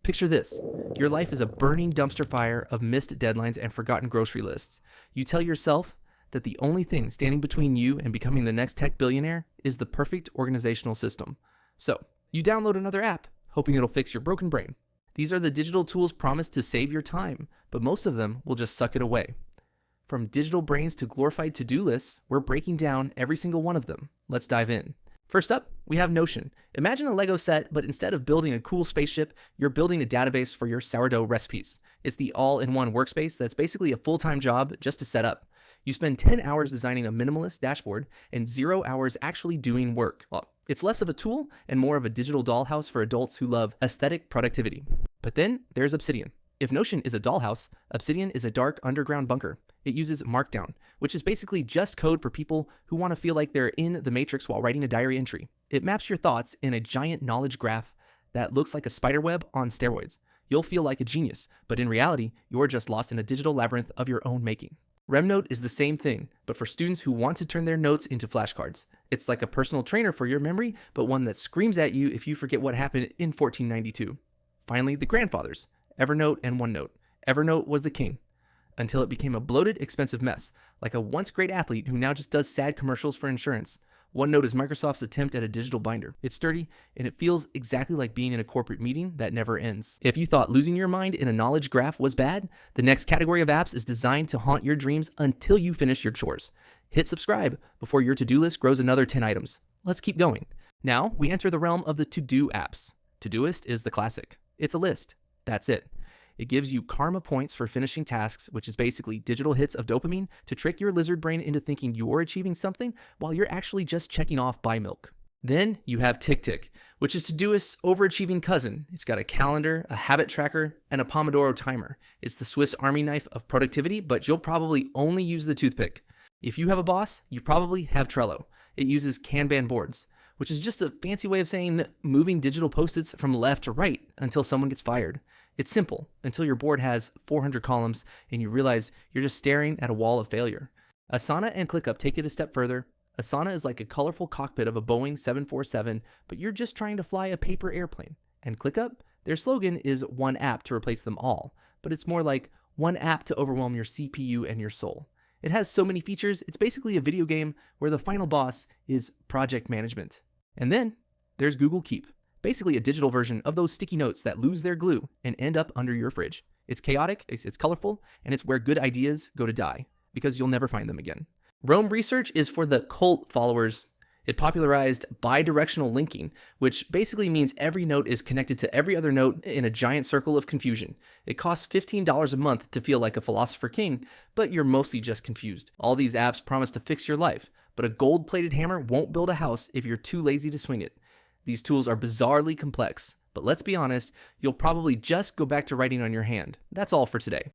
Picture this. Your life is a burning dumpster fire of missed deadlines and forgotten grocery lists. You tell yourself that the only thing standing between you and becoming the next tech billionaire is the perfect organizational system. So, you download another app, hoping it'll fix your broken brain. These are the digital tools promised to save your time, but most of them will just suck it away. From digital brains to glorified to-do lists, we're breaking down every single one of them. Let's dive in. First up, we have Notion. Imagine a Lego set, but instead of building a cool spaceship, you're building a database for your sourdough recipes. It's the all-in-one workspace that's basically a full-time job just to set up. You spend 10 hours designing a minimalist dashboard and 0 hours actually doing work. Well, it's less of a tool and more of a digital dollhouse for adults who love aesthetic productivity. But then there's Obsidian. If Notion is a dollhouse, Obsidian is a dark underground bunker. It uses Markdown, which is basically just code for people who want to feel like they're in the Matrix while writing a diary entry. It maps your thoughts in a giant knowledge graph that looks like a spider web on steroids. You'll feel like a genius, but in reality, you're just lost in a digital labyrinth of your own making. RemNote is the same thing, but for students who want to turn their notes into flashcards. It's like a personal trainer for your memory, but one that screams at you if you forget what happened in 1492. Finally, the grandfathers, Evernote and OneNote. Evernote was the king, until it became a bloated, expensive mess, like a once great athlete who now just does sad commercials for insurance. OneNote is Microsoft's attempt at a digital binder. It's sturdy, and it feels exactly like being in a corporate meeting that never ends. If you thought losing your mind in a knowledge graph was bad, the next category of apps is designed to haunt your dreams until you finish your chores. Hit subscribe before your to-do list grows another 10 items. Let's keep going. Now, we enter the realm of the to-do apps. Todoist is the classic. It's a list. That's it. It gives you karma points for finishing tasks, which is basically digital hits of dopamine to trick your lizard brain into thinking you're achieving something while you're actually just checking off buy milk. Then you have TickTick, which is Todoist's overachieving cousin. It's got a calendar, a habit tracker, and a Pomodoro timer. It's the Swiss Army knife of productivity, but you'll probably only use the toothpick. If you have a boss, you probably have Trello. It uses Kanban boards, which is just a fancy way of saying moving digital post-its from left to right until someone gets fired. It's simple until your board has 400 columns and you realize you're just staring at a wall of failure. Asana and ClickUp take it a step further. Asana is like a colorful cockpit of a Boeing 747, but you're just trying to fly a paper airplane. And ClickUp, their slogan is one app to replace them all, but it's more like one app to overwhelm your CPU and your soul. It has so many features, it's basically a video game where the final boss is project management. And then there's Google Keep. Basically a digital version of those sticky notes that lose their glue and end up under your fridge. It's chaotic, it's colorful, and it's where good ideas go to die, because you'll never find them again. Rome Research is for the cult followers. It popularized bi-directional linking, which basically means every note is connected to every other note in a giant circle of confusion. It costs $15 a month to feel like a philosopher king, but you're mostly just confused. All these apps promise to fix your life, but a gold-plated hammer won't build a house if you're too lazy to swing it. These tools are bizarrely complex, but let's be honest, you'll probably just go back to writing on your hand. That's all for today.